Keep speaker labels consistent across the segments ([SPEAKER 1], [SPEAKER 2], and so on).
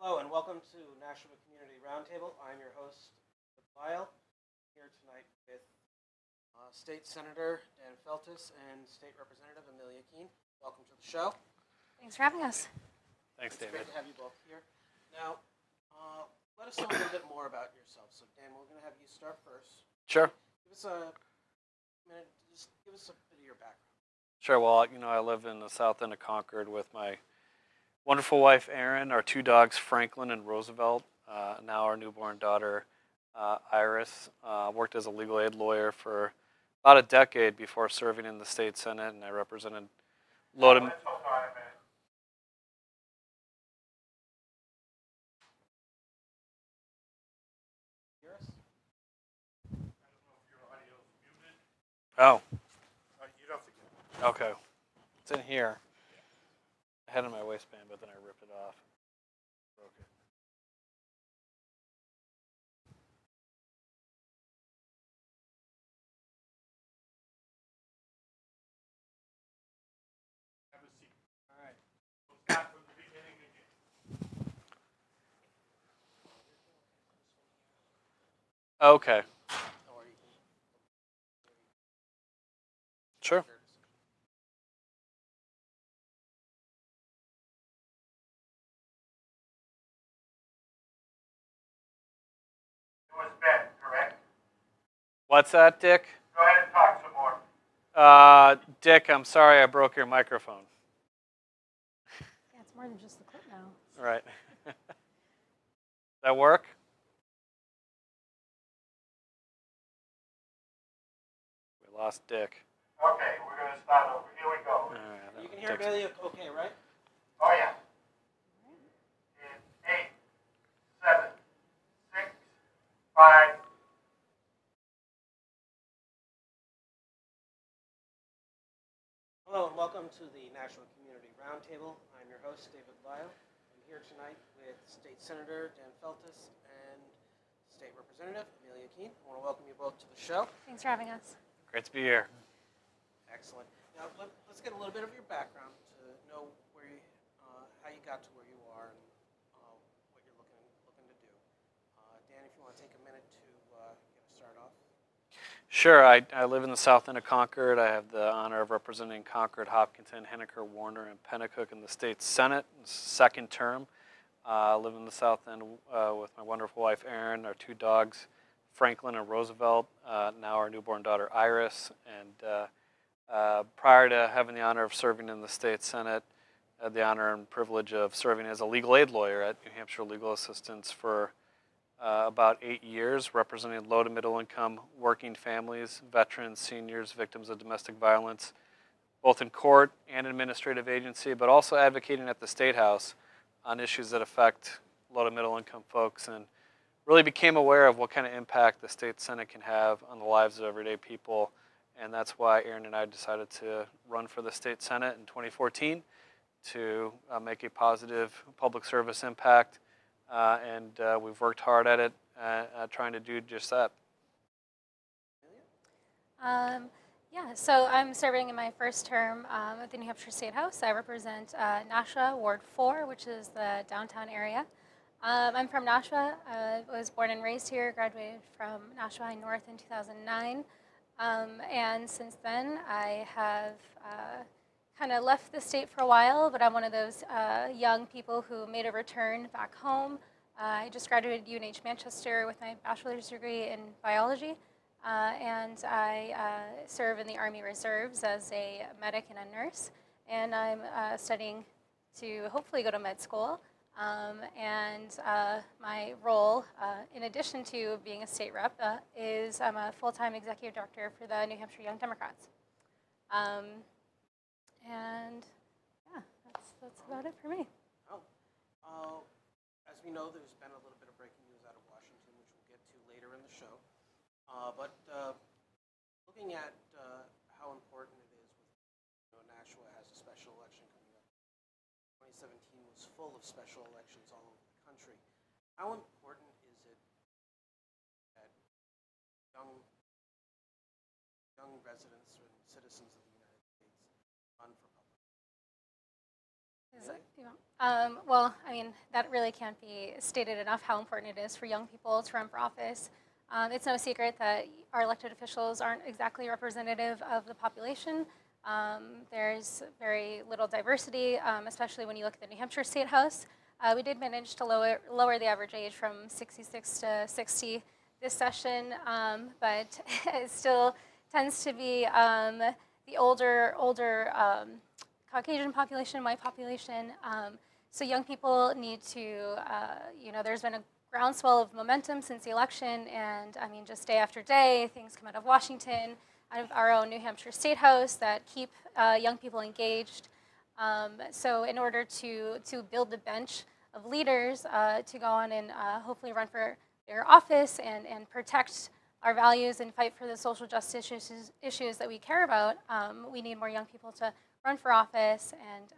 [SPEAKER 1] Hello and welcome to Nashua Community Roundtable. I'm your host, Lyle, here tonight with State Senator Dan Feltus and State Representative Amelia Keene. Welcome to the show.
[SPEAKER 2] Thanks for having us.
[SPEAKER 3] Thanks,
[SPEAKER 1] It's
[SPEAKER 3] David.
[SPEAKER 1] great to have you both here. Now, let us know a little bit more about yourself. So Dan, we're going to have you start first.
[SPEAKER 3] Sure.
[SPEAKER 1] Give us a minute, just give us a bit of your background.
[SPEAKER 3] Sure. Well, I live in the south end of Concord with my wonderful wife, Erin, our two dogs, Franklin and Roosevelt, now our newborn daughter, Iris. Worked as a legal aid lawyer for about a decade before serving in the state senate, and I represented low-to... Oh. Okay. It's in here. I had it in my waistband, but then I ripped it off. Broke it.
[SPEAKER 1] Have a seat. All right. We'll start from the beginning again.
[SPEAKER 3] Okay. Sure.
[SPEAKER 4] Ben, correct?
[SPEAKER 3] What's that, Dick?
[SPEAKER 4] Go ahead and talk some more.
[SPEAKER 3] Dick, I'm sorry I broke your microphone.
[SPEAKER 2] Yeah, it's more than just the clip now.
[SPEAKER 3] All right. That work? We lost Dick.
[SPEAKER 4] Okay, we're going to start over. Here we go.
[SPEAKER 3] All right,
[SPEAKER 1] You can hear Amelia okay, right?
[SPEAKER 4] Oh, yeah. In 8, 7, 6, 5.
[SPEAKER 1] Hello and welcome to the Nashua Community Roundtable. I'm your host, David Lyle. I'm here tonight with State Senator Dan Feltus and State Representative Amelia Keene. I want to welcome you both to the show.
[SPEAKER 2] Thanks for having us.
[SPEAKER 3] Great to be here.
[SPEAKER 1] Excellent. Now let's get a little bit of your background to know where you, how you got to where you are and what you're looking to do. Dan, if you want to take a minute to get us started off.
[SPEAKER 3] Sure. I live in the south end of Concord. I have the honor of representing Concord, Hopkinton, Henniker, Warner, and Pennacook in the state senate, second term. I live in the south end with my wonderful wife, Erin, our two dogs, Franklin and Roosevelt, now our newborn daughter, Iris. And prior to having the honor of serving in the state senate, I had the honor and privilege of serving as a legal aid lawyer at New Hampshire Legal Assistance for about 8 years, representing low to middle income working families, veterans, seniors, victims of domestic violence, both in court and administrative agency, but also advocating at the State House on issues that affect low to middle income folks, and really became aware of what kind of impact the state senate can have on the lives of everyday people. And that's why Erin and I decided to run for the state senate in 2014 to make a positive public service impact. And we've worked hard at it, trying to do just that.
[SPEAKER 2] Yeah, so I'm serving in my first term at the New Hampshire State House. I represent Nashua, Ward 4, which is the downtown area. I'm from Nashua. I was born and raised here, graduated from Nashua High North in 2009. And since then, I have kind of left the state for a while, but I'm one of those young people who made a return back home. I just graduated UNH Manchester with my bachelor's degree in biology, and I serve in the Army Reserves as a medic and a nurse, and I'm studying to hopefully go to med school. And my role, in addition to being a state rep, is I'm a full-time executive director for the New Hampshire Young Democrats. And yeah, that's about it for me.
[SPEAKER 1] Oh, as we know, there's been a little bit of breaking news out of Washington, which we'll get to later in the show. But looking at how important it is, Nashua has a special election coming up. 2017 was full of special elections all over the country. How important is it that young residents and citizens of the United States run for public?
[SPEAKER 2] Is it? Well, I mean, that really can't be stated enough how important it is for young people to run for office. It's no secret that our elected officials aren't exactly representative of the population. There's very little diversity, especially when you look at the New Hampshire State House. We did manage to lower the average age from 66 to 60 this session, but it still tends to be the older Caucasian population, white population. So young people need to, there's been a groundswell of momentum since the election, and I mean, just day after day, things come out of Washington, out of our own New Hampshire State House that keep young people engaged. So in order to build the bench of leaders to go on and hopefully run for their office and protect our values and fight for the social justice issues that we care about, we need more young people to run for office and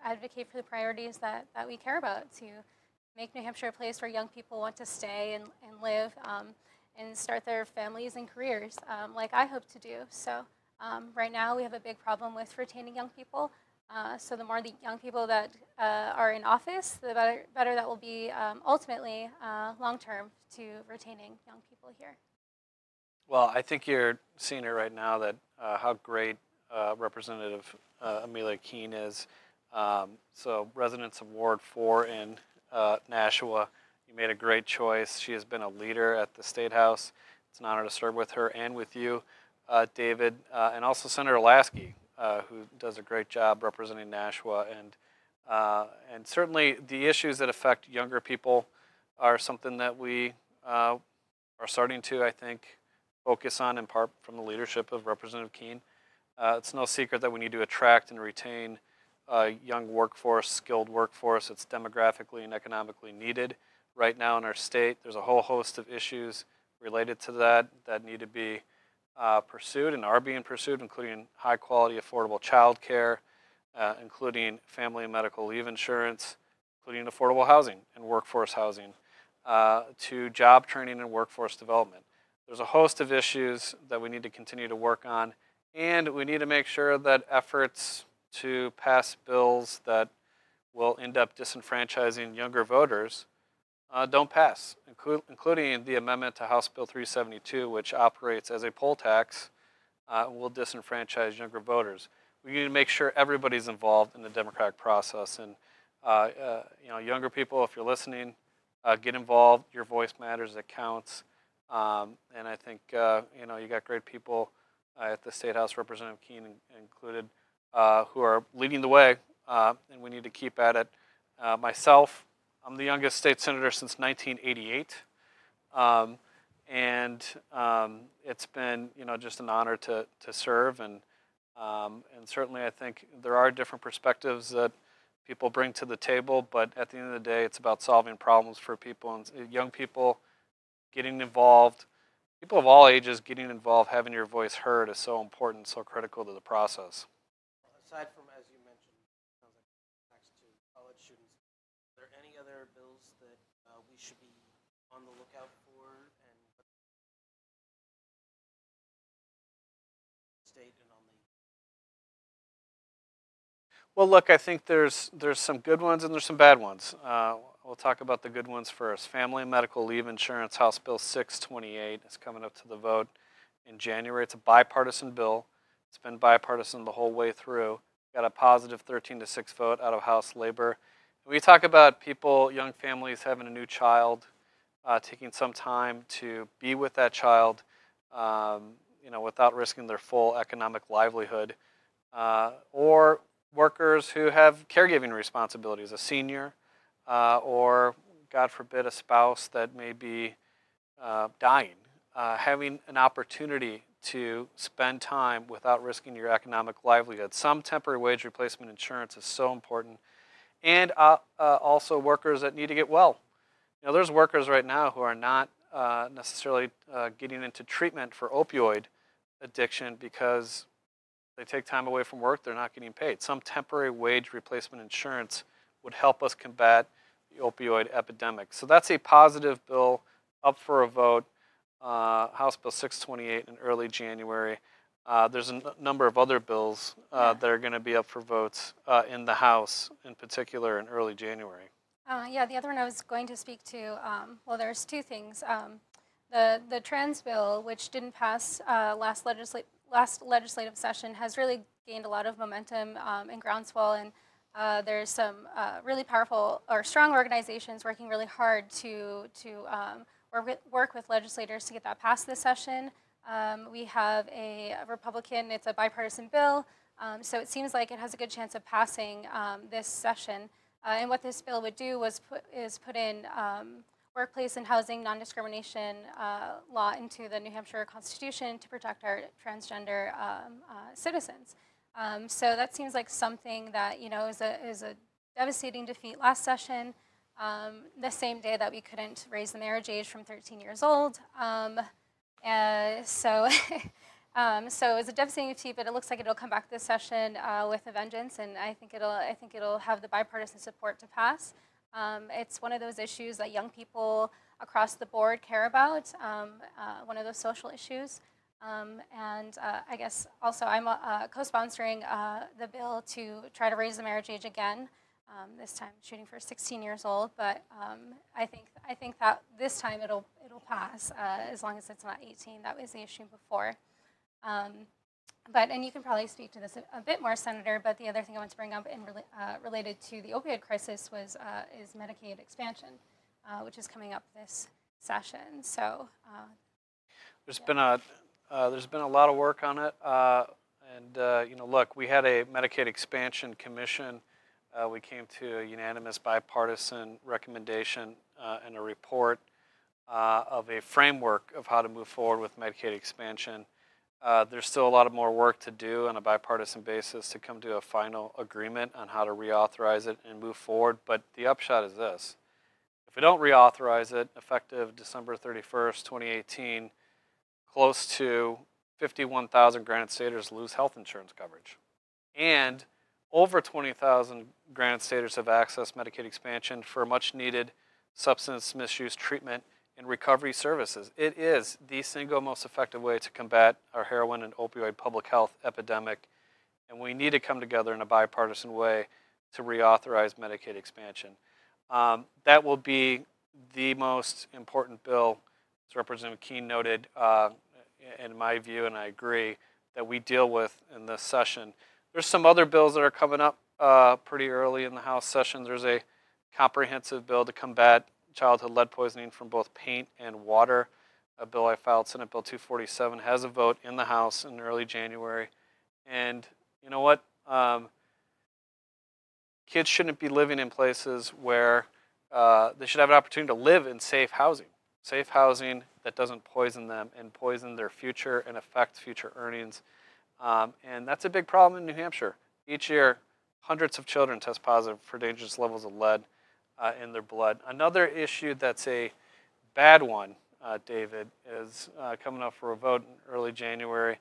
[SPEAKER 2] advocate for the priorities that we care about, to make New Hampshire a place where young people want to stay and live and start their families and careers, like I hope to do. So right now we have a big problem with retaining young people. So the more the young people that are in office, the better that will be ultimately long-term to retaining young people here.
[SPEAKER 3] Well, I think you're seeing it right now that how great Representative Amelia Keene is. So residents of Ward 4 in Nashua, you made a great choice. She has been a leader at the State House. It's an honor to serve with her and with you, David, and also Senator Lasky, who does a great job representing Nashua. And certainly the issues that affect younger people are something that we are starting to, I think, focus on, in part from the leadership of Representative Keene. It's no secret that we need to attract and retain a young workforce, skilled workforce. It's demographically and economically needed right now in our state. There's a whole host of issues related to that need to be pursued and are being pursued, including high quality, affordable child care, including family and medical leave insurance, including affordable housing and workforce housing, to job training and workforce development. There's a host of issues that we need to continue to work on, and we need to make sure that efforts to pass bills that will end up disenfranchising younger voters don't pass, including the amendment to House Bill 372, which operates as a poll tax and will disenfranchise younger voters. We need to make sure everybody's involved in the democratic process. And younger people, if you're listening, get involved. Your voice matters. It counts. And I think you got great people at the State House, Representative Keene included, who are leading the way, and we need to keep at it. Myself, I'm the youngest state senator since 1988, and it's been just an honor to serve, and certainly I think there are different perspectives that people bring to the table, but at the end of the day, it's about solving problems for people, and young people getting involved. People of all ages getting involved, having your voice heard is so important, so critical to the process.
[SPEAKER 1] Aside from, as you mentioned, sounds like next to college students, are there any other bills that we should be on the lookout for, and state and on the?
[SPEAKER 3] Well, look, I think there's some good ones and there's some bad ones. We'll talk about the good ones first. Family and medical leave insurance, House Bill 628 is coming up to the vote in January. It's a bipartisan bill. It's been bipartisan the whole way through. Got a positive 13-6 vote out of House Labor. When we talk about people, young families having a new child, taking some time to be with that child, without risking their full economic livelihood, or workers who have caregiving responsibilities, a senior, or God forbid, a spouse that may be dying, having an opportunity to spend time without risking your economic livelihood. Some temporary wage replacement insurance is so important. And also workers that need to get well. There's workers right now who are not necessarily getting into treatment for opioid addiction because they take time away from work, they're not getting paid. Some temporary wage replacement insurance would help us combat the opioid epidemic. So that's a positive bill up for a vote, House Bill 628 in early January. There's a number of other bills that are going to be up for votes in the House, in particular in early January.
[SPEAKER 2] Yeah, the other one I was going to speak to, well, there's two things. The trans bill, which didn't pass last legislative session, has really gained a lot of momentum and groundswell, and there's some really powerful or strong organizations working really hard to work with legislators to get that passed this session. We have a Republican, it's a bipartisan bill, so it seems like it has a good chance of passing this session. And what this bill would do is put in workplace and housing non-discrimination law into the New Hampshire Constitution to protect our transgender citizens. So that seems like something that is a devastating defeat last session. The same day that we couldn't raise the marriage age from 13 years old. So it was a devastating defeat, but it looks like it'll come back this session with a vengeance, and I think it'll have the bipartisan support to pass. It's one of those issues that young people across the board care about, one of those social issues. And I guess also I'm co-sponsoring the bill to try to raise the marriage age again, this time shooting for 16 years old. But I think that this time it'll pass as long as it's not 18. That was the issue before. And you can probably speak to this a bit more, Senator, but the other thing I want to bring up related to the opioid crisis is Medicaid expansion, which is coming up this session. So
[SPEAKER 3] there's been a lot of work on it, look, we had a Medicaid expansion commission. We came to a unanimous bipartisan recommendation and a report of a framework of how to move forward with Medicaid expansion. There's still a lot of more work to do on a bipartisan basis to come to a final agreement on how to reauthorize it and move forward. But the upshot is this. If we don't reauthorize it, effective December 31st, 2018, close to 51,000 granite staters lose health insurance coverage. And over 20,000 granite staters have accessed Medicaid expansion for much needed substance misuse treatment and recovery services. It is the single most effective way to combat our heroin and opioid public health epidemic, and we need to come together in a bipartisan way to reauthorize Medicaid expansion. That will be the most important bill, as Representative Keene noted, in my view, and I agree, that we deal with in this session. There's some other bills that are coming up pretty early in the House session. There's a comprehensive bill to combat childhood lead poisoning from both paint and water. A bill I filed, Senate Bill 247, has a vote in the House in early January. And you know what? Kids shouldn't be living in places where they should have an opportunity to live in safe housing that doesn't poison them and poison their future and affect future earnings. And that's a big problem in New Hampshire. Each year, hundreds of children test positive for dangerous levels of lead in their blood. Another issue that's a bad one, David, is coming up for a vote in early January,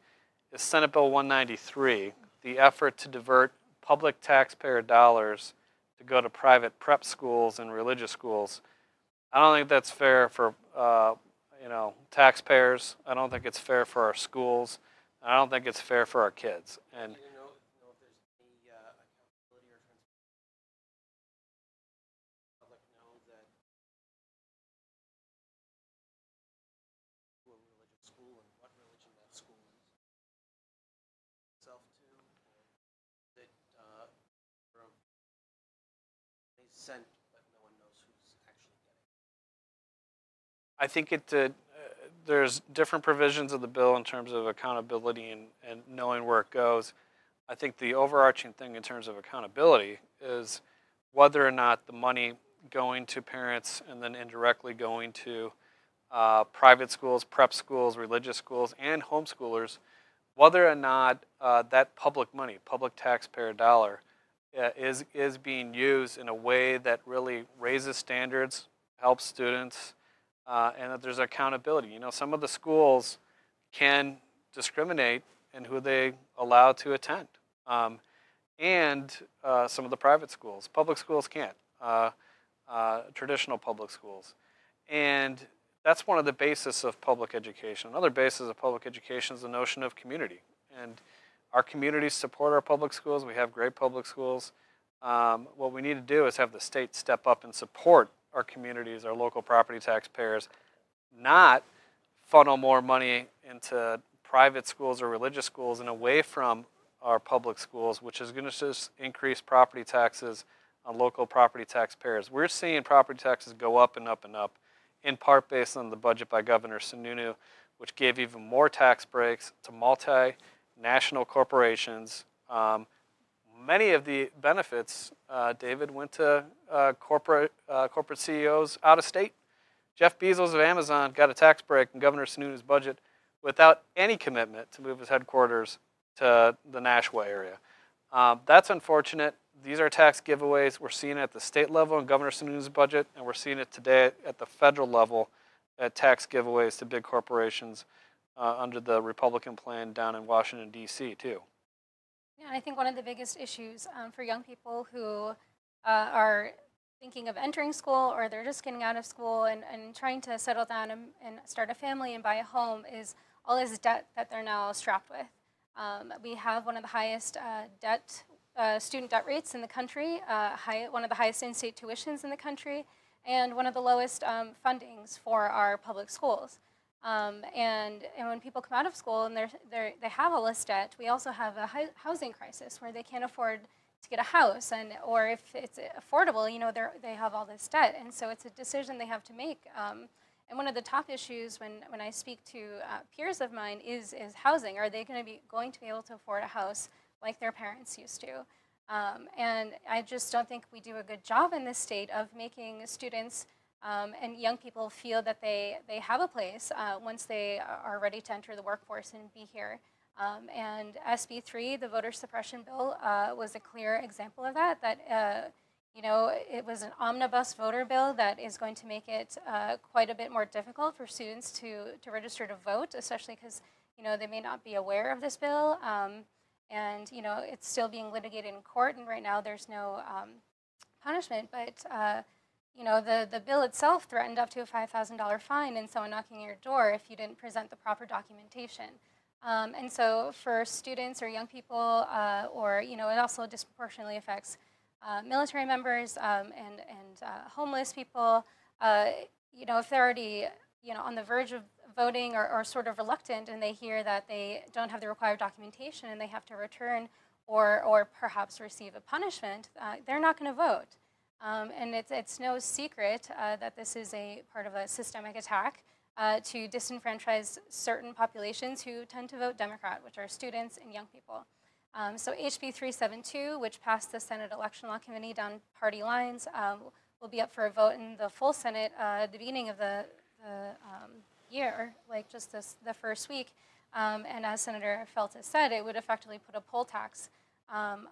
[SPEAKER 3] is Senate Bill 193, the effort to divert public taxpayer dollars to go to private prep schools and religious schools. I don't think that's fair for taxpayers. I don't think it's fair for our schools. I don't think it's fair for our kids. And
[SPEAKER 1] sent, but no one knows who's actually getting it.
[SPEAKER 3] I think there's different provisions of the bill in terms of accountability and knowing where it goes. I think the overarching thing in terms of accountability is whether or not the money going to parents and then indirectly going to private schools, prep schools, religious schools, and homeschoolers, whether or not that public money, public taxpayer dollar, is being used in a way that really raises standards, helps students, and that there's accountability. You know, some of the schools can discriminate in who they allow to attend, and some of the private schools. Public schools can't, traditional public schools. And that's one of the basis of public education. Another basis of public education is the notion of community and our communities support our public schools. We have great public schools. What we need to do is have the state step up and support our communities, our local property taxpayers, not funnel more money into private schools or religious schools and away from our public schools, which is going to just increase property taxes on local property taxpayers. We're seeing property taxes go up and up and up, in part based on the budget by Governor Sununu, which gave even more tax breaks to multinational corporations. Many of the benefits, David, went to corporate CEOs out of state. Jeff Bezos of Amazon got a tax break in Governor Sununu's budget without any commitment to move his headquarters to the Nashua area. That's unfortunate. These are tax giveaways. We're seeing it at the state level in Governor Sununu's budget, and we're seeing it today at the federal level at tax giveaways to big corporations under the Republican plan down in Washington, D.C., too.
[SPEAKER 2] Yeah, I think one of the biggest issues for young people who are thinking of entering school, or they're just getting out of school and trying to settle down and start a family and buy a home, is all this debt that they're now strapped with. We have one of the highest student debt rates in the country, one of the highest in-state tuitions in the country, and one of the lowest fundings for our public schools. And when people come out of school and they have all this debt, we also have a housing crisis where they can't afford to get a house, or if it's affordable, they have all this debt, and so it's a decision they have to make. And one of the top issues when I speak to peers of mine is housing. Are they going to be able to afford a house like their parents used to? And I just don't think we do a good job in this state of making students and young people feel that they have a place once they are ready to enter the workforce and be here. And SB 3, the voter suppression bill, was a clear example of that. It was an omnibus voter bill that is going to make it quite a bit more difficult for students to register to vote, especially because they may not be aware of this bill. And it's still being litigated in court, and right now there's no punishment. But the bill itself threatened up to a $5,000 fine and someone knocking on your door if you didn't present the proper documentation. And so for students or young people, it also disproportionately affects military members and homeless people. If they're already on the verge of voting or sort of reluctant, and they hear that they don't have the required documentation and they have to return or perhaps receive a punishment, they're not going to vote. And it's no secret that this is a part of a systemic attack to disenfranchise certain populations who tend to vote Democrat, which are students and young people. So HB 372, which passed the Senate Election Law Committee down party lines, will be up for a vote in the full Senate at the beginning of the year, like just the first week. And as Senator Feltes said, it would effectively put a poll tax on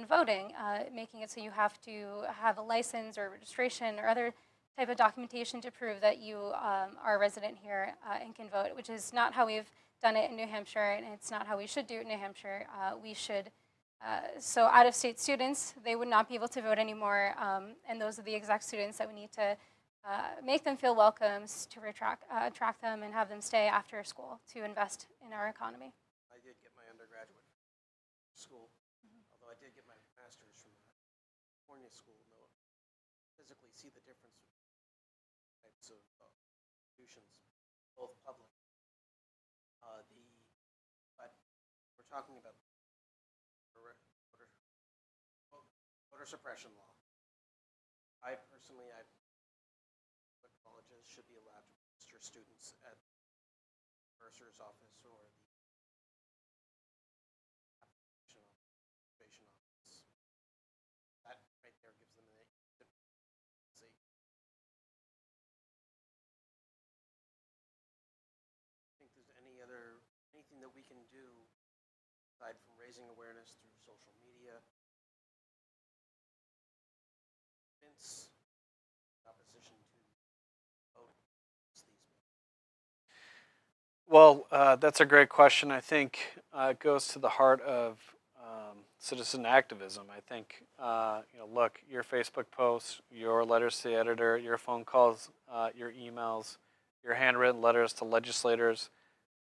[SPEAKER 2] voting, making it so you have to have a license or registration or other type of documentation to prove that you are a resident here and can vote, which is not how we've done it in New Hampshire, and it's not how we should do it in New Hampshire. So out-of-state students, they would not be able to vote anymore, and those are the exact students that we need to make them feel welcome, to attract them and have them stay after school to invest in our economy.
[SPEAKER 1] I did get my undergraduate school, although I did get my master's from a California school. No, physically see the difference between types of institutions, both public. But we're talking about voter suppression law. I personally, colleges should be allowed to register students at the bursar's office or the application office. That right there gives them a think there's anything that we can do aside from raising awareness through social media. Since opposition to vote these bills.
[SPEAKER 3] Well, that's a great question. I think it goes to the heart of citizen activism. I think, look, your Facebook posts, your letters to the editor, your phone calls, your emails, your handwritten letters to legislators,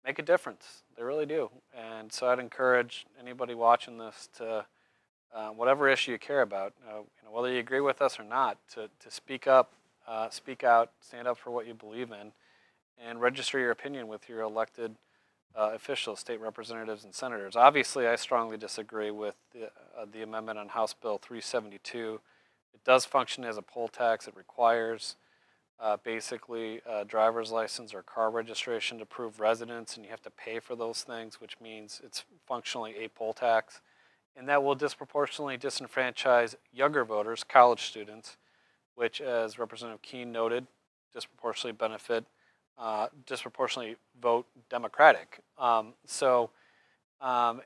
[SPEAKER 3] make a difference. They really do. And so I'd encourage anybody watching this to, whatever issue you care about, whether you agree with us or not, to speak up, speak out, stand up for what you believe in, and register your opinion with your elected officials, state representatives, and senators. Obviously, I strongly disagree with the amendment on House Bill 372. It does function as a poll tax. It requires basically a driver's license or car registration to prove residence, and you have to pay for those things, which means it's functionally a poll tax. And that will disproportionately disenfranchise younger voters, college students, which, as Representative Keene noted, disproportionately vote Democratic.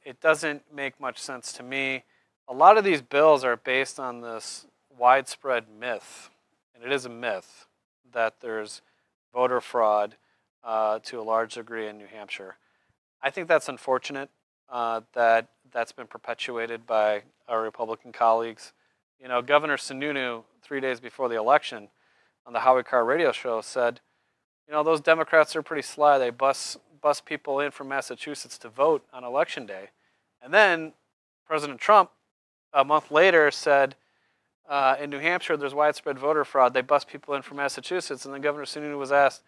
[SPEAKER 3] It doesn't make much sense to me. A lot of these bills are based on this widespread myth, and it is a myth, that there's voter fraud to a large degree in New Hampshire. I think that's unfortunate that that's been perpetuated by our Republican colleagues. Governor Sununu, 3 days before the election, on the Howie Carr radio show said, those Democrats are pretty sly. They bus people in from Massachusetts to vote on election day. And then President Trump, a month later, said, in New Hampshire, there's widespread voter fraud. They bus people in from Massachusetts. And then Governor Sununu was asked,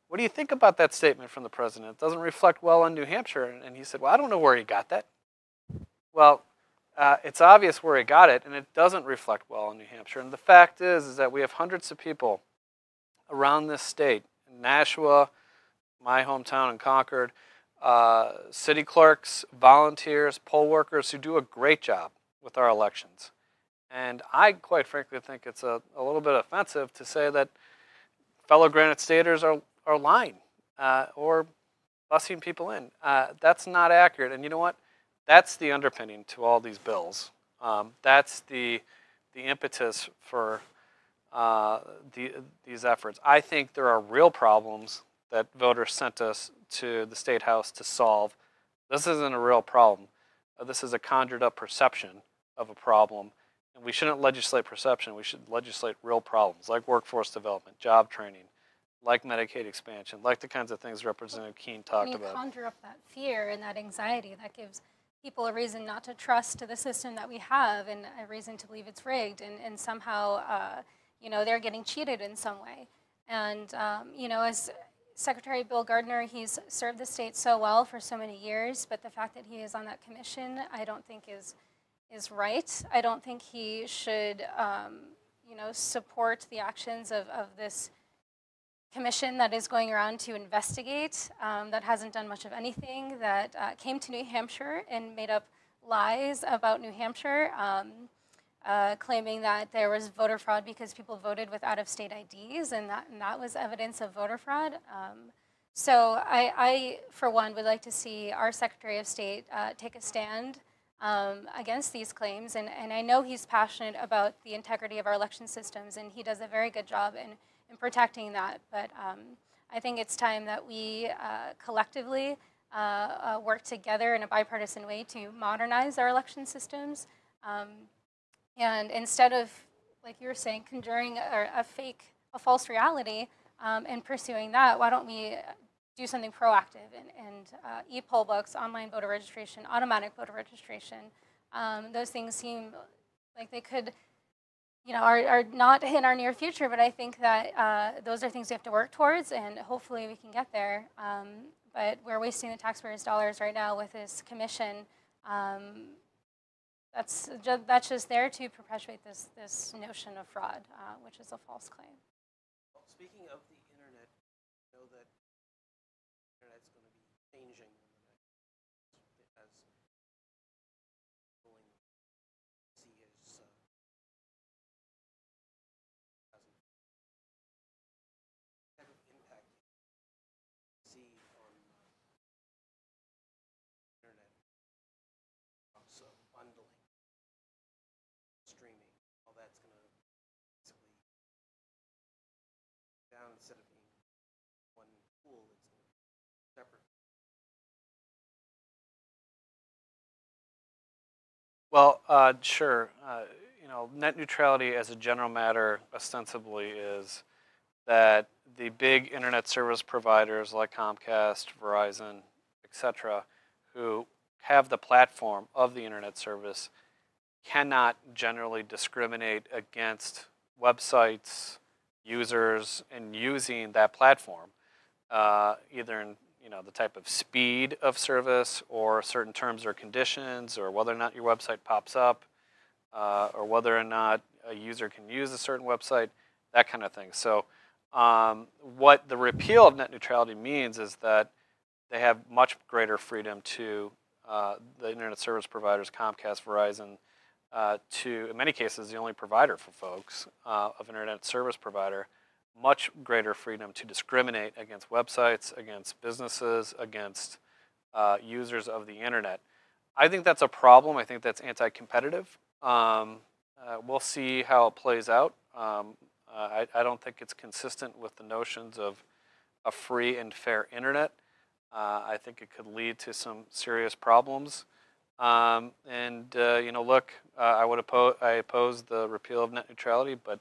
[SPEAKER 3] what do you think about that statement from the president? It doesn't reflect well on New Hampshire. And he said, well, I don't know where he got that. Well, it's obvious where he got it, and it doesn't reflect well on New Hampshire. And the fact is that we have hundreds of people around this state, in Nashua, my hometown in Concord, city clerks, volunteers, poll workers who do a great job with our elections. And I, quite frankly, think it's a little bit offensive to say that fellow Granite Staters are lying or busing people in. That's not accurate. And you know what? That's the underpinning to all these bills. That's the impetus for these efforts. I think there are real problems that voters sent us to the State House to solve. This isn't a real problem. This is a conjured up perception of a problem. And we shouldn't legislate perception. We should legislate real problems like workforce development, job training, like Medicaid expansion, like the kinds of things Representative Keene talked about.
[SPEAKER 2] You conjure up that fear and that anxiety that gives people a reason not to trust the system that we have and a reason to believe it's rigged, and somehow they're getting cheated in some way. And as Secretary Bill Gardner, he's served the state so well for so many years, but the fact that he is on that commission, I don't think is right. I don't think he should support the actions of this commission that is going around to investigate, that hasn't done much of anything, that came to New Hampshire and made up lies about New Hampshire, claiming that there was voter fraud because people voted with out-of-state IDs, and that was evidence of voter fraud. So I, for one, would like to see our Secretary of State take a stand against these claims, and I know he's passionate about the integrity of our election systems, and he does a very good job in protecting that. But I think it's time that we collectively work together in a bipartisan way to modernize our election systems. And instead of, like you were saying, conjuring a false reality and pursuing that, why don't we do something proactive and e-poll books, online voter registration, automatic voter registration. Those things seem like they could, are not in our near future, but I think that those are things we have to work towards, and hopefully we can get there. But we're wasting the taxpayers' dollars right now with this commission. That's just there to perpetuate this notion of fraud, which is a false claim.
[SPEAKER 1] Well, speaking of the internet, I know that the internet's going to be changing as going to see his type of impact you see on internet, so bundling, streaming, all that's going to basically down instead of being one pool, it's going to be separate.
[SPEAKER 3] Well, sure. Net neutrality as a general matter ostensibly is that the big internet service providers like Comcast, Verizon, etc., who have the platform of the internet service cannot generally discriminate against websites, users, and using that platform, either in the type of speed of service or certain terms or conditions, or whether or not your website pops up, or whether or not a user can use a certain website, that kind of thing. So what the repeal of net neutrality means is that they have much greater freedom to the internet service providers, Comcast, Verizon, to, in many cases, the only provider for folks of internet service provider, much greater freedom to discriminate against websites, against businesses, against users of the internet. I think that's a problem. I think that's anti-competitive. We'll see how it plays out. I don't think it's consistent with the notions of a free and fair internet. I think it could lead to some serious problems. Look, I oppose the repeal of net neutrality, but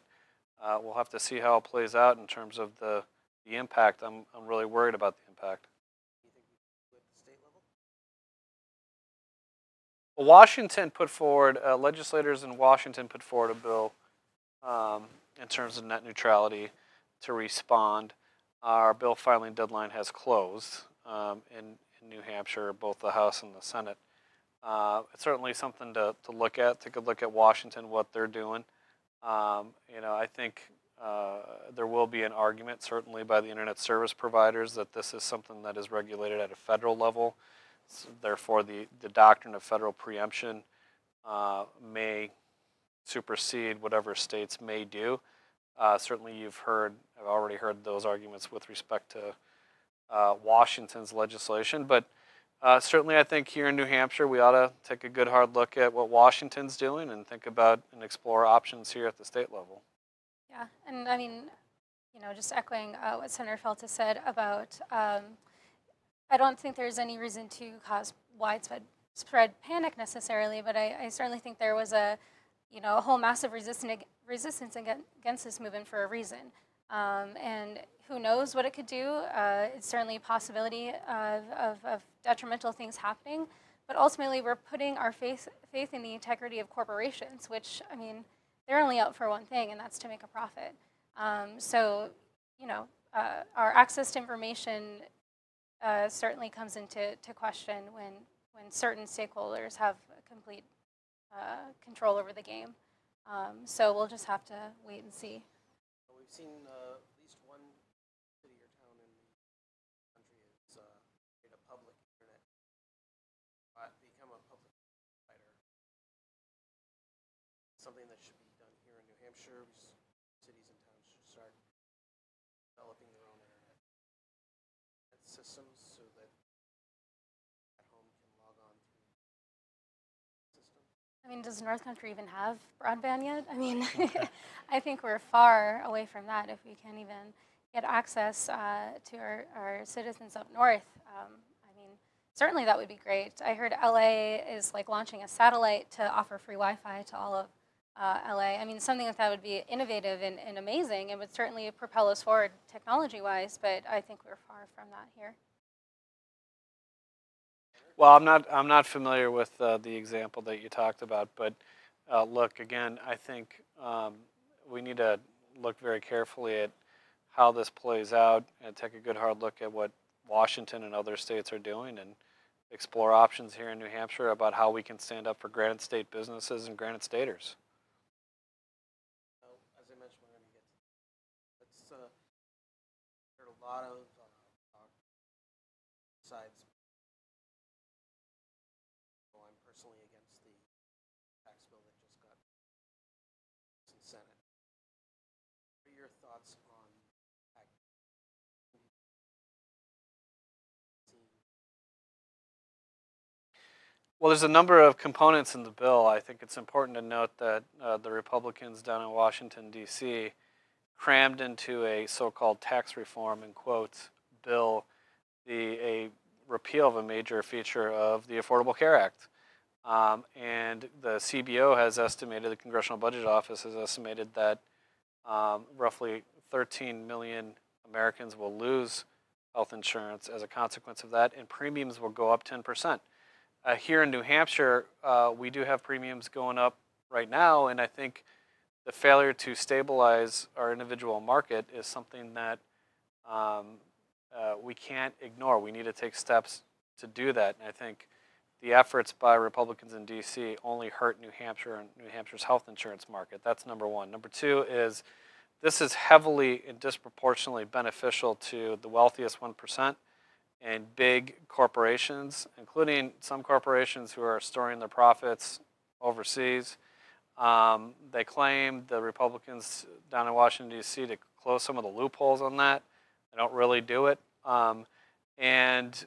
[SPEAKER 3] we'll have to see how it plays out in terms of the impact. I'm really worried about the impact.
[SPEAKER 1] Do you think we could do it at the state level?
[SPEAKER 3] Well, Washington put forward, legislators in Washington put forward a bill in terms of net neutrality to respond. Our bill filing deadline has closed in New Hampshire, both the House and the Senate. It's certainly something to look at. Take a look at Washington, what they're doing. I think there will be an argument, certainly by the internet service providers, that this is something that is regulated at a federal level. So therefore, the doctrine of federal preemption may supersede whatever states may do. Certainly, I've already heard those arguments with respect to Washington's legislation, but certainly I think here in New Hampshire we ought to take a good hard look at what Washington's doing and think about and explore options here at the state level.
[SPEAKER 2] Yeah, and I mean, just echoing what Senator Feltes said about, I don't think there's any reason to cause widespread panic necessarily, but I certainly think there was a whole massive resistance against this movement for a reason. And who knows what it could do. It's certainly a possibility of detrimental things happening. But ultimately, we're putting our faith in the integrity of corporations, which, I mean, they're only out for one thing, and that's to make a profit. Our access to information certainly comes into question when certain stakeholders have complete control over the game. So we'll just have to wait and see.
[SPEAKER 1] We've seen at least one city or town in the country has made a public internet, become a public provider. Something that should be done here in New Hampshire. Cities and towns should start developing their own internet systems so that at home can log on to the system.
[SPEAKER 2] I mean, does North Country even have broadband yet? I mean, I think we're far away from that if we can't even get access to our citizens up north. I mean, certainly that would be great. I heard LA is launching a satellite to offer free Wi-Fi to all of LA. I mean, something that would be innovative and amazing. It would certainly propel us forward technology-wise, but I think we're far from that here.
[SPEAKER 3] Well, I'm not familiar with the example that you talked about, but look, again, I think we need to look very carefully at how this plays out and take a good hard look at what Washington and other states are doing and explore options here in New Hampshire about how we can stand up for Granite State businesses and Granite Staters.
[SPEAKER 1] As I mentioned, we're going to get heard a lot of sides. I'm personally against the tax bill that just got in the Senate. What are your thoughts on
[SPEAKER 3] Well, there's a number of components in the bill. I think it's important to note that the Republicans down in Washington, D.C. crammed into a so-called tax reform, in quotes, bill, a repeal of a major feature of the Affordable Care Act. And the CBO has estimated, the Congressional Budget Office has estimated that roughly 13 million Americans will lose health insurance as a consequence of that, and premiums will go up 10%. Here in New Hampshire, we do have premiums going up right now, and I think the failure to stabilize our individual market is something that we can't ignore. We need to take steps to do that, and I think the efforts by Republicans in D.C. only hurt New Hampshire and New Hampshire's health insurance market. That's number one. Number two is this is heavily and disproportionately beneficial to the wealthiest 1% and big corporations, including some corporations who are storing their profits overseas. They claim, the Republicans down in Washington, D.C., to close some of the loopholes on that. They don't really do it. And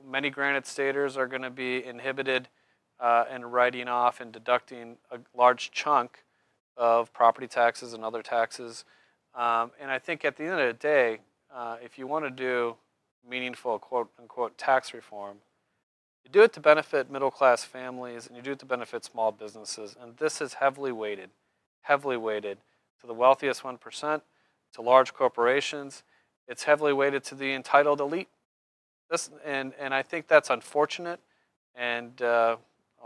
[SPEAKER 3] many granted staters are going to be inhibited in writing off and deducting a large chunk of property taxes and other taxes. And I think at the end of the day, if you want to do meaningful quote-unquote tax reform, you do it to benefit middle-class families and you do it to benefit small businesses. And this is heavily weighted to the wealthiest 1%, to large corporations. It's heavily weighted to the entitled elite. And I think that's unfortunate, and I'll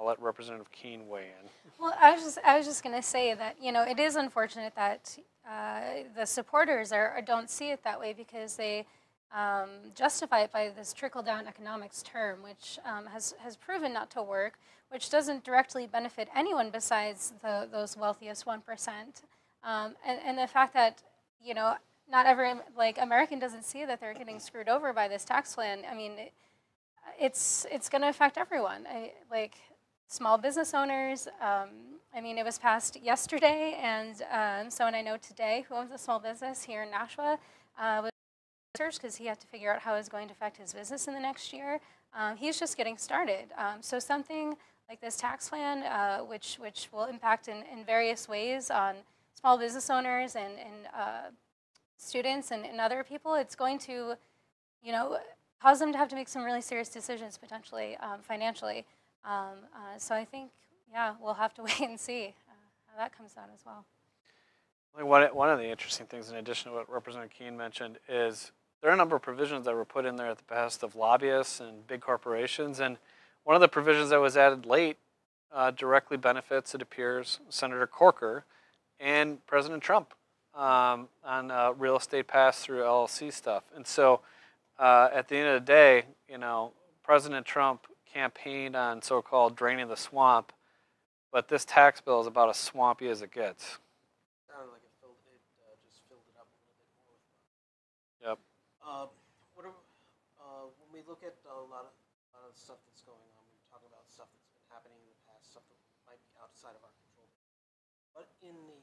[SPEAKER 3] let Representative Keene weigh in.
[SPEAKER 2] Well, I was just going to say that, you know, it is unfortunate that the supporters don't see it that way, because they justify it by this trickle-down economics term, which has proven not to work, which doesn't directly benefit anyone besides those wealthiest 1%. And the fact that, you know, not every American doesn't see that they're getting screwed over by this tax plan. I mean, it's going to affect everyone. Small business owners. I mean, it was passed yesterday, and someone I know today who owns a small business here in Nashua was because he had to figure out how it's going to affect his business in the next year. He's just getting started. So something like this tax plan, which will impact in various ways on small business owners and students and other people, it's going to, you know, cause them to have to make some really serious decisions potentially financially. So I think, yeah, we'll have to wait and see how that comes out as well.
[SPEAKER 3] One of the interesting things, in addition to what Representative Keene mentioned, is there are a number of provisions that were put in there at the behest of lobbyists and big corporations. And one of the provisions that was added late directly benefits, it appears, Senator Corker and President Trump on real estate pass-through LLC stuff. And so at the end of the day, you know, President Trump campaigned on so-called draining the swamp, but this tax bill is about as swampy as it gets.
[SPEAKER 1] Sounded like it just filled it up a little bit more.
[SPEAKER 3] Yep.
[SPEAKER 1] When we look at a lot of stuff that's going on, we talk about stuff that's been happening in the past, stuff that might be outside of our control. But in the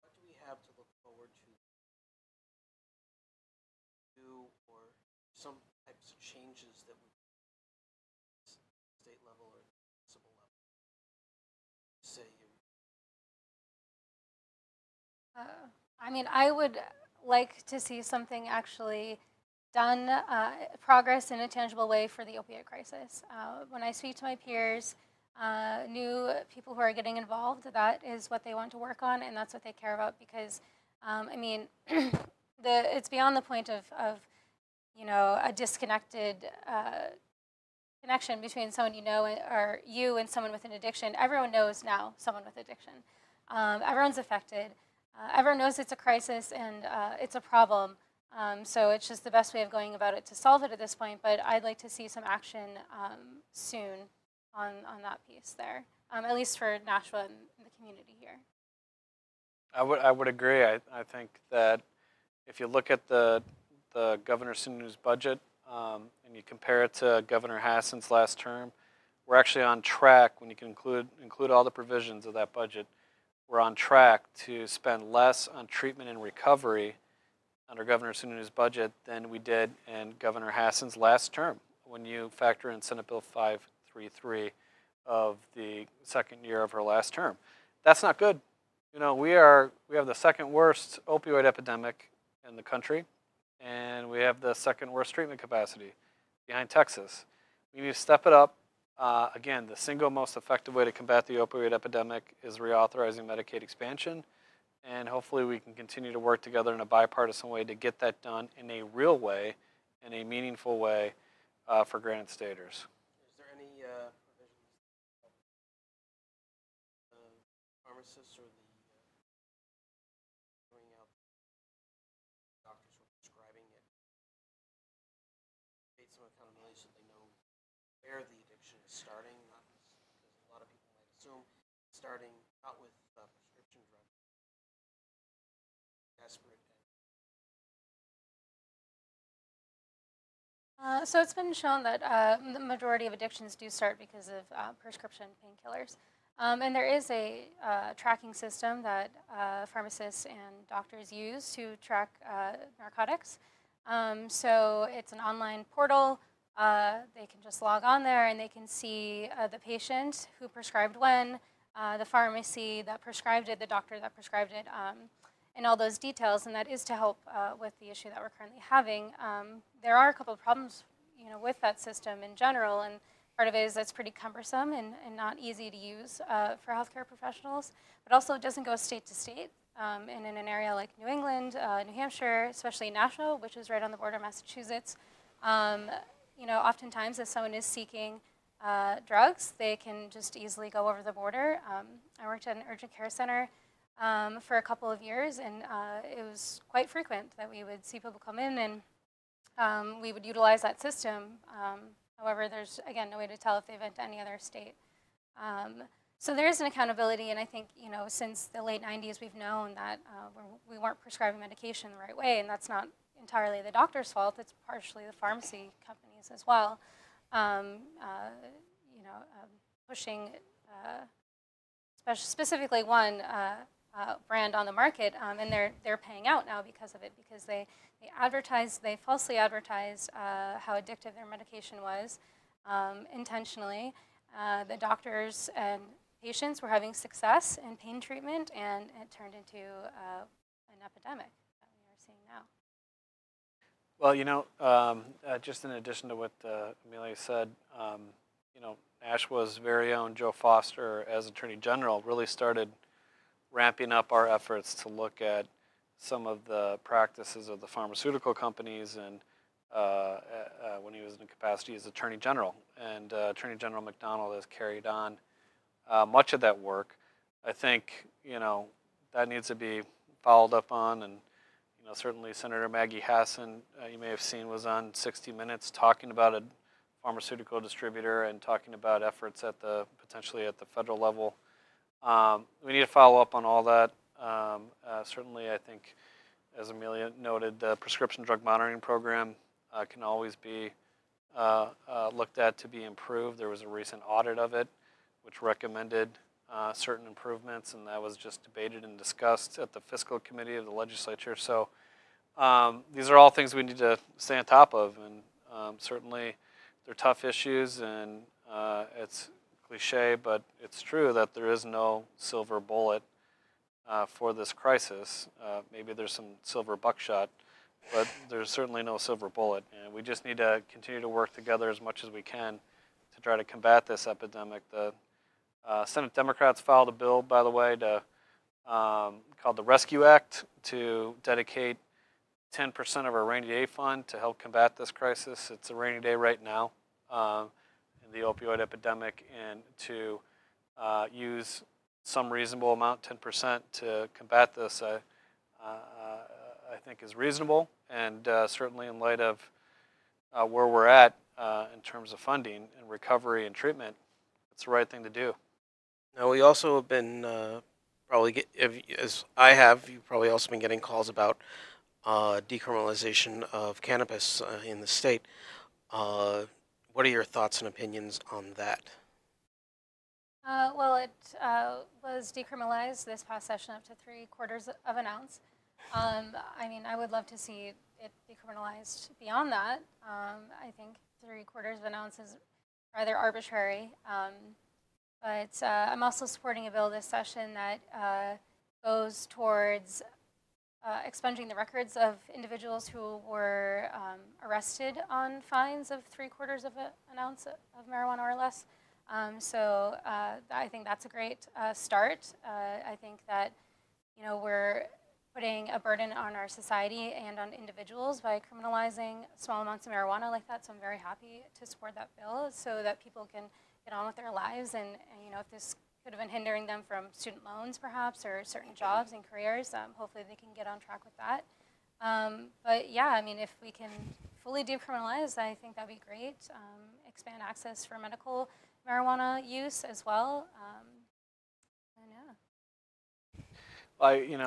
[SPEAKER 1] what do we have to look forward to do, or some types of changes that would state level or municipal level? Say
[SPEAKER 2] I mean, I would like to see something actually done, progress in a tangible way for the opioid crisis. When I speak to my peers, new people who are getting involved, that is what they want to work on, and that's what they care about, because, I mean, it's beyond the point of you know, a disconnected connection between someone you know or you and someone with an addiction. Everyone knows now someone with addiction. Everyone's affected. Everyone knows it's a crisis and it's a problem. So it's just the best way of going about it to solve it at this point. But I'd like to see some action soon on that piece there, at least for Nashua and the community here.
[SPEAKER 3] I would agree. I think that if you look at the Governor Sunnunu's budget and you compare it to Governor Hassan's last term, we're actually on track. When you can include all the provisions of that budget, we're on track to spend less on treatment and recovery under Governor Sunnunu's budget than we did in Governor Hassan's last term, when you factor in Senate Bill 533 of the second year of her last term. That's not good. You know, we have the second worst opioid epidemic in the country, and we have the second worst treatment capacity behind Texas. We need to step it up. Again, the single most effective way to combat the opioid epidemic is reauthorizing Medicaid expansion. and hopefully we can continue to work together in a bipartisan way to get that done in a real way, in a meaningful way for Granite Staters.
[SPEAKER 1] Is there any provisions the pharmacists or the going out doctors who are prescribing it create some accountability so they know where the addiction is starting? Not because a lot of people might assume it's starting not with prescription drugs, desperate.
[SPEAKER 2] So it's been shown that the majority of addictions do start because of prescription painkillers. And there is a tracking system that pharmacists and doctors use to track narcotics. So it's an online portal. They can just log on there and they can see the patient who prescribed when, the pharmacy that prescribed it, the doctor that prescribed it, and all those details. And that is to help with the issue that we're currently having. There are a couple of problems, with that system in general, and part of it is it's pretty cumbersome and not easy to use for healthcare professionals, but also it doesn't go state to state. And in an area like New England, New Hampshire, especially Nashua, which is right on the border of Massachusetts, oftentimes if someone is seeking drugs, they can just easily go over the border. I worked at an urgent care center for a couple of years, and it was quite frequent that we would see people come in and we would utilize that system. However, there's, again, no way to tell if they've been to any other state. So there is an accountability, and I think, since the late 90s, we've known that we weren't prescribing medication the right way, and that's not entirely the doctor's fault. It's partially the pharmacy companies as well, pushing specifically one brand on the market, and they're paying out now because of it, because they falsely advertised how addictive their medication was intentionally. The doctors and patients were having success in pain treatment, and it turned into an epidemic that we are seeing now.
[SPEAKER 3] Well, just in addition to what Amelia said, Nashua's very own Joe Foster, as Attorney General, really started ramping up our efforts to look at some of the practices of the pharmaceutical companies, and when he was in capacity as Attorney General. And Attorney General McDonald has carried on much of that work. I think, that needs to be followed up on, and certainly Senator Maggie Hassan, you may have seen, was on 60 Minutes talking about a pharmaceutical distributor and talking about efforts potentially at the federal level. We need to follow up on all that. Certainly, I think, as Amelia noted, the prescription drug monitoring program can always be looked at to be improved. There was a recent audit of it, which recommended certain improvements, and that was just debated and discussed at the fiscal committee of the legislature. So these are all things we need to stay on top of, and certainly they're tough issues, and it's cliche, but it's true that there is no silver bullet for this crisis. Maybe there's some silver buckshot, but there's certainly no silver bullet, and we just need to continue to work together as much as we can to try to combat this epidemic. The Senate Democrats filed a bill, by the way, called the Rescue Act, to dedicate 10% of our rainy day fund to help combat this crisis. It's a rainy day right now in the opioid epidemic, and to use some reasonable amount, 10%, to combat this, I think is reasonable, and certainly in light of where we're at in terms of funding and recovery and treatment, it's the right thing to do.
[SPEAKER 1] Now, we also have been as I have, you've probably also been getting calls about decriminalization of cannabis in the state. What are your thoughts and opinions on that?
[SPEAKER 2] Well, it was decriminalized this past session up to 3/4 of an ounce. I would love to see it decriminalized beyond that. I think 3/4 of an ounce is rather arbitrary. But I'm also supporting a bill this session that goes towards expunging the records of individuals who were arrested on fines of 3/4 of an ounce of marijuana or less. So I think that's a great start. I think that we're putting a burden on our society and on individuals by criminalizing small amounts of marijuana like that. So I'm very happy to support that bill so that people can get on with their lives. And if this could have been hindering them from student loans perhaps or certain jobs and careers, hopefully they can get on track with that. But yeah, I mean, if we can fully decriminalize, I think that'd be great. Expand access for medical marijuana use as well. And yeah.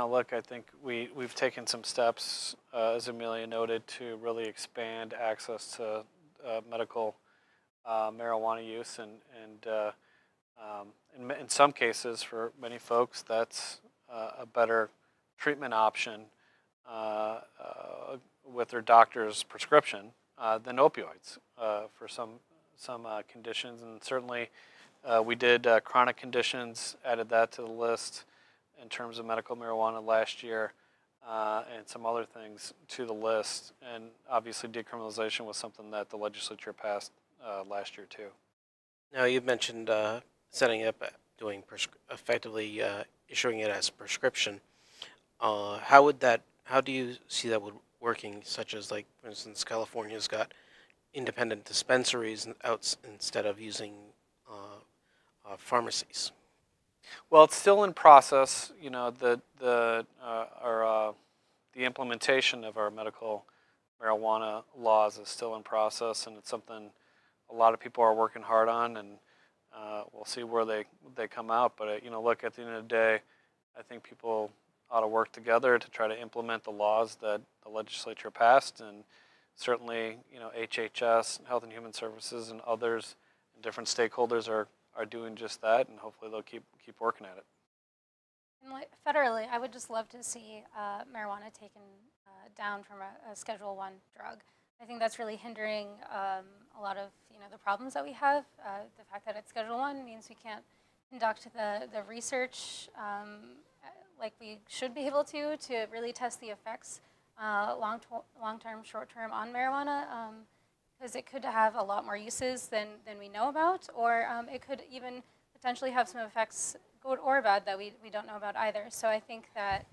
[SPEAKER 3] Look, I think we've taken some steps, as Amelia noted, to really expand access to medical marijuana use, and in some cases, for many folks, that's a better treatment option with their doctor's prescription than opioids for some conditions, and certainly we did chronic conditions, added that to the list in terms of medical marijuana last year, and some other things to the list. And obviously decriminalization was something that the legislature passed last year too.
[SPEAKER 1] Now, you mentioned setting up, effectively issuing it as a prescription. How do you see that working, such as, like, for instance, California's got independent dispensaries instead of using pharmacies?
[SPEAKER 3] Well, it's still in process. The implementation of our medical marijuana laws is still in process, and it's something a lot of people are working hard on, and we'll see where they come out. But look, at the end of the day, I think people ought to work together to try to implement the laws that the legislature passed, and certainly HHS, Health and Human Services, and others, and different stakeholders are doing just that, and hopefully they'll keep working at it.
[SPEAKER 2] And federally, I would just love to see marijuana taken down from a Schedule I drug. I think that's really hindering a lot of the problems that we have. The fact that it's Schedule I means we can't conduct the research like we should be able to really test the effects long-term, short-term on marijuana, because it could have a lot more uses than we know about, or it could even potentially have some effects, good or bad, that we don't know about either. So I think that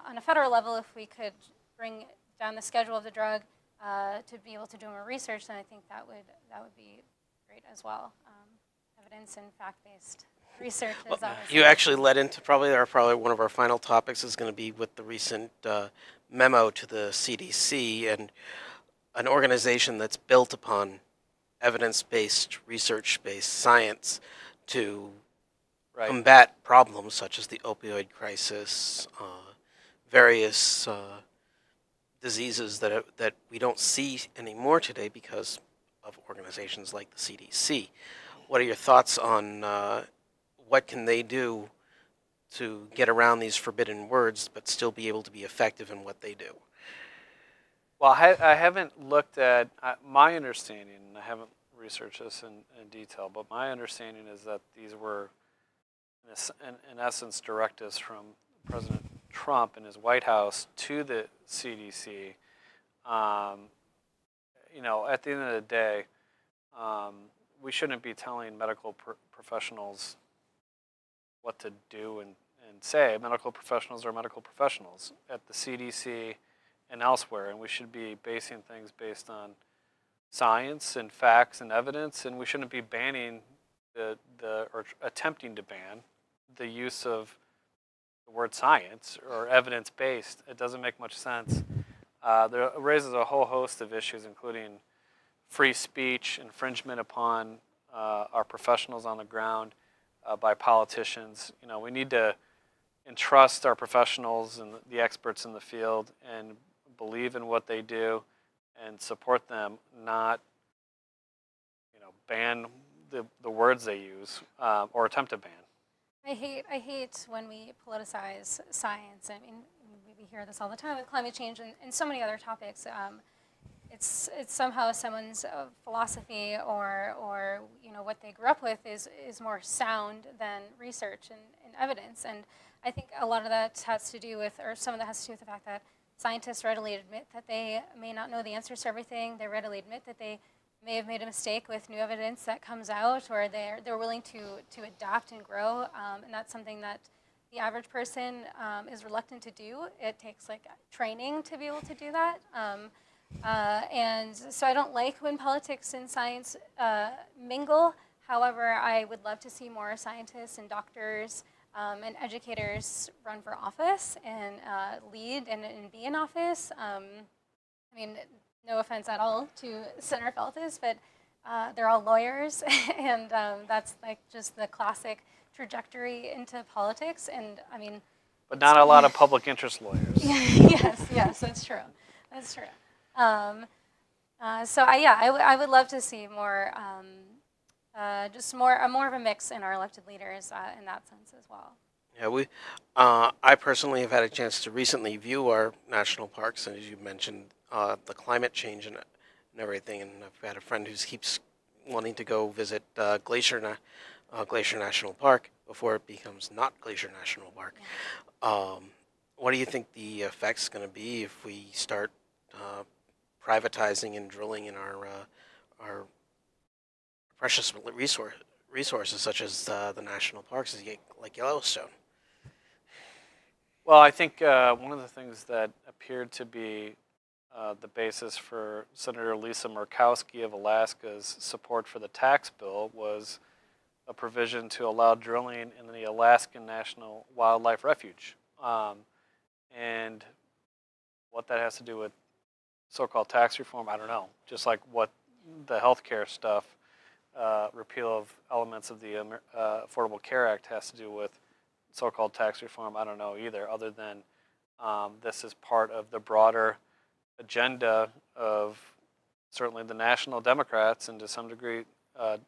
[SPEAKER 2] on a federal level, if we could bring down the schedule of the drug to be able to do more research, then I think that would be great as well. Evidence and fact-based research is obviously.
[SPEAKER 1] You actually led into probably one of our final topics is going to be with the recent memo to the CDC, and an organization that's built upon evidence-based, research-based science to combat problems such as the opioid crisis, various diseases that we don't see anymore today because of organizations like the CDC. What are your thoughts on what can they do to get around these forbidden words but still be able to be effective in what they do?
[SPEAKER 3] Well, I haven't looked at my understanding, and I haven't researched this in detail, but my understanding is that these were, in essence, directives from President Trump and his White House to the CDC. At the end of the day, we shouldn't be telling medical professionals what to do and say. Medical professionals are medical professionals at the CDC and elsewhere, and we should be basing things based on science and facts and evidence, and we shouldn't be banning or attempting to ban the use of the word science or evidence-based. It doesn't make much sense. It raises a whole host of issues, including free speech, infringement upon our professionals on the ground by politicians. We need to entrust our professionals and the experts in the field and believe in what they do and support them, not ban the words they use or attempt to ban.
[SPEAKER 2] I hate when we politicize science. I mean, we hear this all the time with climate change and so many other topics. It's somehow someone's philosophy or what they grew up with is more sound than research and evidence. And I think a lot of that has to do with, or some of that has to do with the fact that scientists readily admit that they may not know the answers to everything. They readily admit that they may have made a mistake with new evidence that comes out, or they're willing to adapt and grow. And that's something that the average person is reluctant to do. It takes like training to be able to do that. And so I don't like when politics and science mingle. However, I would love to see more scientists and doctors and educators run for office and lead and be in office. I mean, no offense at all to Senator Feltes, but they're all lawyers, and that's like just the classic trajectory into politics. And I mean,
[SPEAKER 3] But not a lot of public interest lawyers.
[SPEAKER 2] yes, that's true. That's true. So I would love to see more, just more of a mix in our elected leaders in that sense as well.
[SPEAKER 1] Yeah, I personally have had a chance to recently view our national parks, and as you mentioned, the climate change and everything. And I've had a friend who keeps wanting to go visit Glacier National Park before it becomes not Glacier National Park.
[SPEAKER 2] Yeah.
[SPEAKER 1] What do you think the effect's going to be if we start privatizing and drilling in our precious resources, such as the national parks, like Yellowstone?
[SPEAKER 3] Well, I think one of the things that appeared to be the basis for Senator Lisa Murkowski of Alaska's support for the tax bill was a provision to allow drilling in the Alaskan National Wildlife Refuge. And what that has to do with so-called tax reform, I don't know. Just like what the healthcare stuff, repeal of elements of the Affordable Care Act has to do with so-called tax reform, I don't know either, other than this is part of the broader agenda of certainly the National Democrats and to some degree, the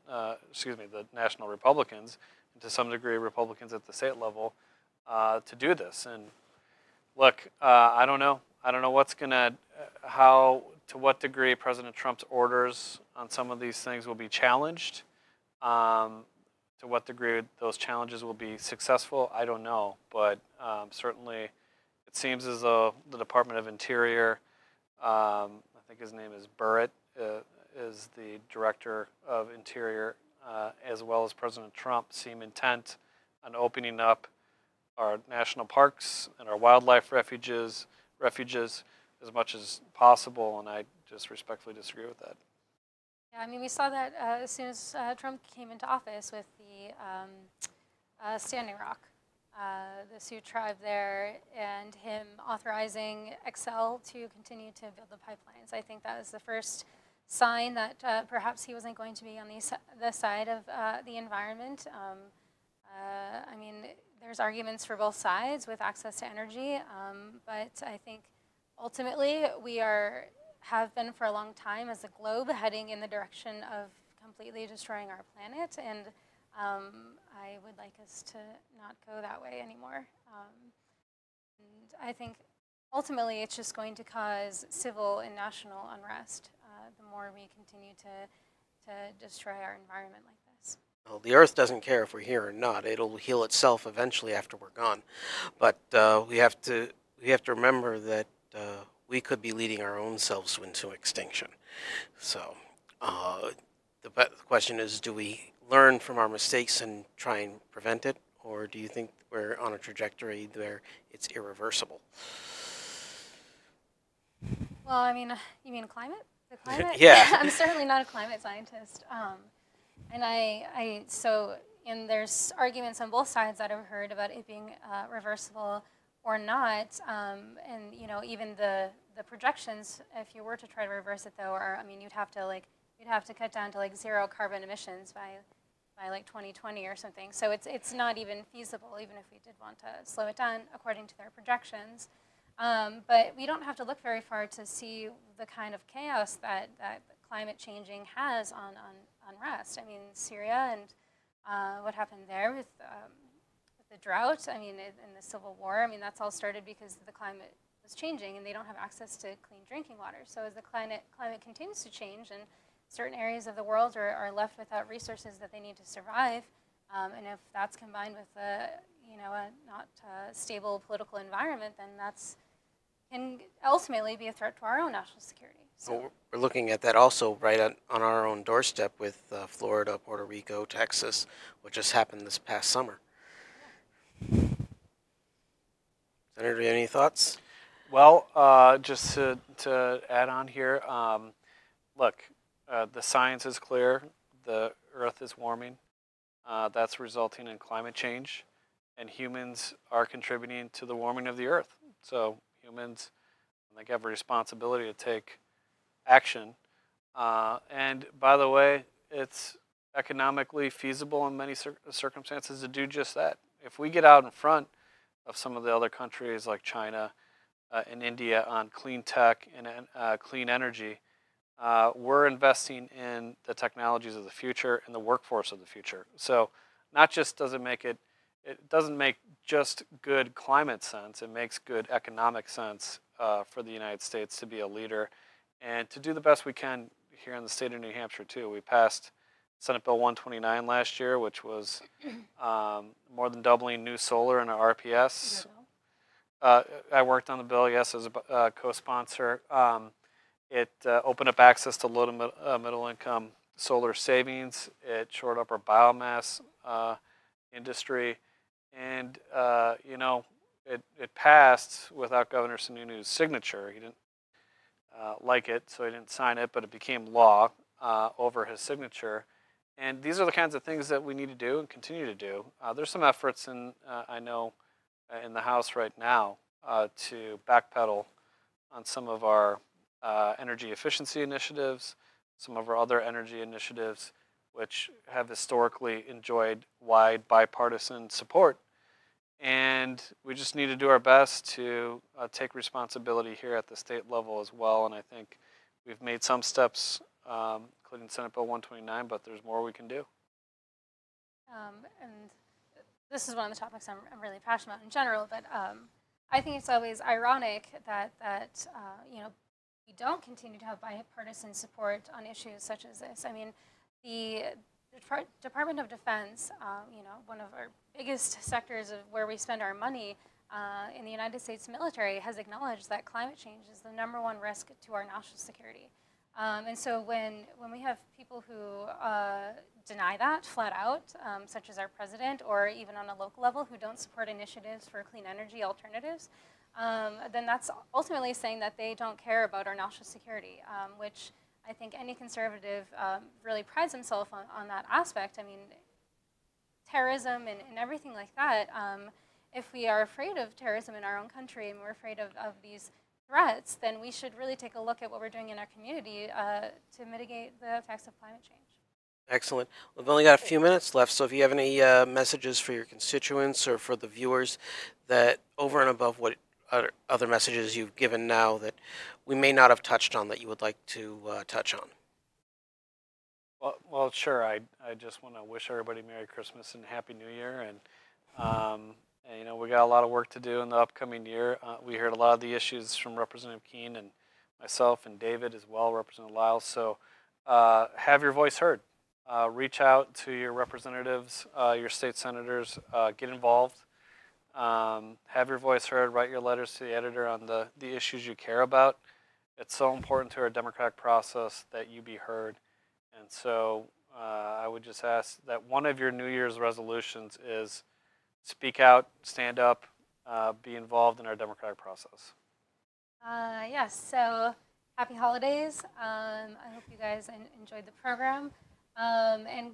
[SPEAKER 3] National Republicans, and to some degree Republicans at the state level to do this. And look, I don't know. I don't know what's to what degree President Trump's orders on some of these things will be challenged. To what degree those challenges will be successful, I don't know. But certainly it seems as though the Department of Interior, I think his name is Burritt, is the Director of Interior, as well as President Trump, seem intent on opening up our national parks and our wildlife refuges as much as possible, and I just respectfully disagree with that.
[SPEAKER 2] Yeah, I mean, we saw that as soon as Trump came into office with the Standing Rock, the Sioux tribe there, and him authorizing Excel to continue to build the pipelines. I think that was the first sign that perhaps he wasn't going to be on the side of the environment. I mean, there's arguments for both sides with access to energy, but I think ultimately we have been for a long time as a globe heading in the direction of completely destroying our planet, and I would like us to not go that way anymore. And I think ultimately it's just going to cause civil and national unrest the more we continue to destroy our environment like this.
[SPEAKER 1] Well, the Earth doesn't care if we're here or not. It'll heal itself eventually after we're gone. But we have to remember that we could be leading our own selves into extinction. So the question is, do we learn from our mistakes and try and prevent it, or do you think we're on a trajectory where it's irreversible?
[SPEAKER 2] Well, I mean, you mean climate? The climate?
[SPEAKER 1] Yeah.
[SPEAKER 2] I'm certainly not a climate scientist. And there's arguments on both sides that I've heard about it being reversible or not. And even the projections, if you were to try to reverse it, though, you'd have to cut down to like zero carbon emissions by like 2020 or something. So it's not even feasible, even if we did want to slow it down according to their projections. But we don't have to look very far to see the kind of chaos that climate changing has on unrest. I mean, Syria and what happened there with the drought, I mean, in the Civil War, I mean, that's all started because the climate was changing and they don't have access to clean drinking water. So as the climate continues to change and certain areas of the world are left without resources that they need to survive, and if that's combined with a not stable political environment, then can ultimately be a threat to our own national security. So
[SPEAKER 1] we're looking at that also right on our own doorstep with Florida, Puerto Rico, Texas, which just happened this past summer. Senator, any thoughts?
[SPEAKER 3] Well, just to add on here, look, the science is clear. The Earth is warming. That's resulting in climate change, and humans are contributing to the warming of the Earth. So humans, I think, have a responsibility to take action. And by the way, it's economically feasible in many circumstances to do just that. If we get out in front of some of the other countries like China and India on clean tech and clean energy, we're investing in the technologies of the future and the workforce of the future. So not just does it doesn't make just good climate sense, it makes good economic sense for the United States to be a leader and to do the best we can here in the state of New Hampshire too. We passed Senate Bill 129 last year, which was more than doubling new solar in our RPS. I worked on the bill, yes, as a co-sponsor. It opened up access to low to middle income solar savings. It shored up our biomass industry. And, it passed without Governor Sununu's signature. He didn't like it, so he didn't sign it, but it became law over his signature. And these are the kinds of things that we need to do and continue to do. There's some efforts I know in the House right now to backpedal on some of our energy efficiency initiatives, some of our other energy initiatives, which have historically enjoyed wide bipartisan support. And we just need to do our best to take responsibility here at the state level as well. And I think we've made some steps, including Senate Bill 129, but there's more we can do.
[SPEAKER 2] And this is one of the topics I'm really passionate about in general, but I think it's always ironic that we don't continue to have bipartisan support on issues such as this. I mean, the Department of Defense, one of our biggest sectors of where we spend our money in the United States military, has acknowledged that climate change is the #1 risk to our national security. And so when we have people who deny that flat out, such as our president, or even on a local level, who don't support initiatives for clean energy alternatives, then that's ultimately saying that they don't care about our national security, which I think any conservative really prides himself on that aspect. I mean, terrorism and everything like that, if we are afraid of terrorism in our own country and we're afraid of these threats, then we should really take a look at what we're doing in our community to mitigate the effects of climate change.
[SPEAKER 1] Excellent. We've only got a few minutes left, so if you have any messages for your constituents or for the viewers that over and above what other messages you've given now that we may not have touched on that you would like to touch on.
[SPEAKER 3] Well, sure. I just want to wish everybody Merry Christmas and Happy New Year. And we got a lot of work to do in the upcoming year. We heard a lot of the issues from Representative Keene and myself and David as well, Representative Lyles. So have your voice heard. Reach out to your representatives, your state senators. Get involved. Have your voice heard. Write your letters to the editor on the issues you care about. It's so important to our democratic process that you be heard. And so I would just ask that one of your New Year's resolutions is speak out, stand up, be involved in our democratic process.
[SPEAKER 2] Yes, so happy holidays. I hope you guys enjoyed the program. And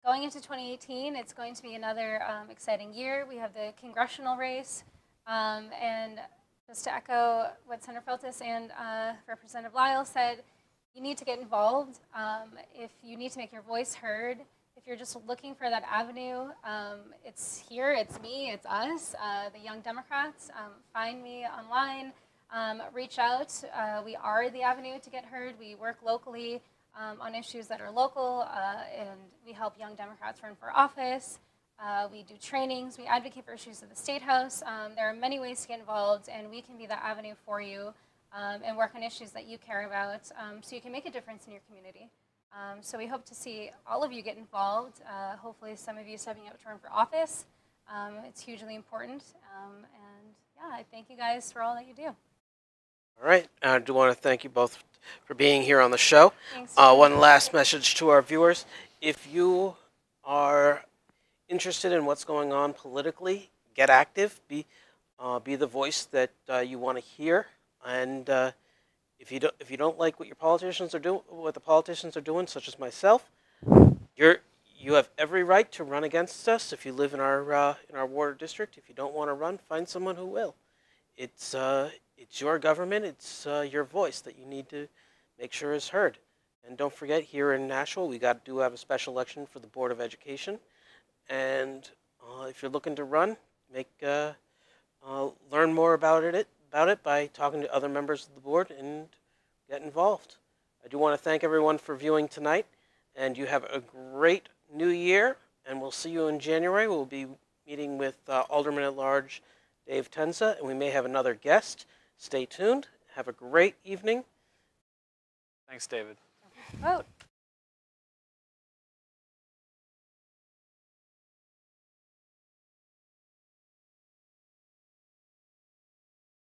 [SPEAKER 2] going into 2018, it's going to be another exciting year. We have the congressional race. And just to echo what Senator Feltus and Representative Lyle said, you need to get involved. If you need to make your voice heard, if you're just looking for that avenue, it's here, it's me, it's us, the Young Democrats. Find me online, reach out. We are the avenue to get heard. We work locally on issues that are local, and we help Young Democrats run for office. We do trainings, we advocate for issues at the State House. There are many ways to get involved, and we can be that avenue for you and work on issues that you care about so you can make a difference in your community. So we hope to see all of you get involved. Hopefully some of you stepping up to run for office. It's hugely important. And yeah, I thank you guys for all that you do.
[SPEAKER 1] All right. I do want to thank you both for being here on the show.
[SPEAKER 2] Thanks.
[SPEAKER 1] One last message to our viewers. If you are interested in what's going on politically, get active. Be the voice that you want to hear, and if you don't like what the politicians are doing, such as myself, you have every right to run against us if you live in our ward district. If you don't want to run, find someone who will. It's your government. It's your voice that you need to make sure is heard. And don't forget, here in Nashua, we do have a special election for the Board of Education. And if you're looking to run, learn more about it by talking to other members of the board and get involved. I do want to thank everyone for viewing tonight, and you have a great new year, and we'll see you in January. We'll be meeting with Alderman at Large Dave Tenza, and we may have another guest. Stay tuned. Have a great evening.
[SPEAKER 3] Thanks, David.
[SPEAKER 2] Vote.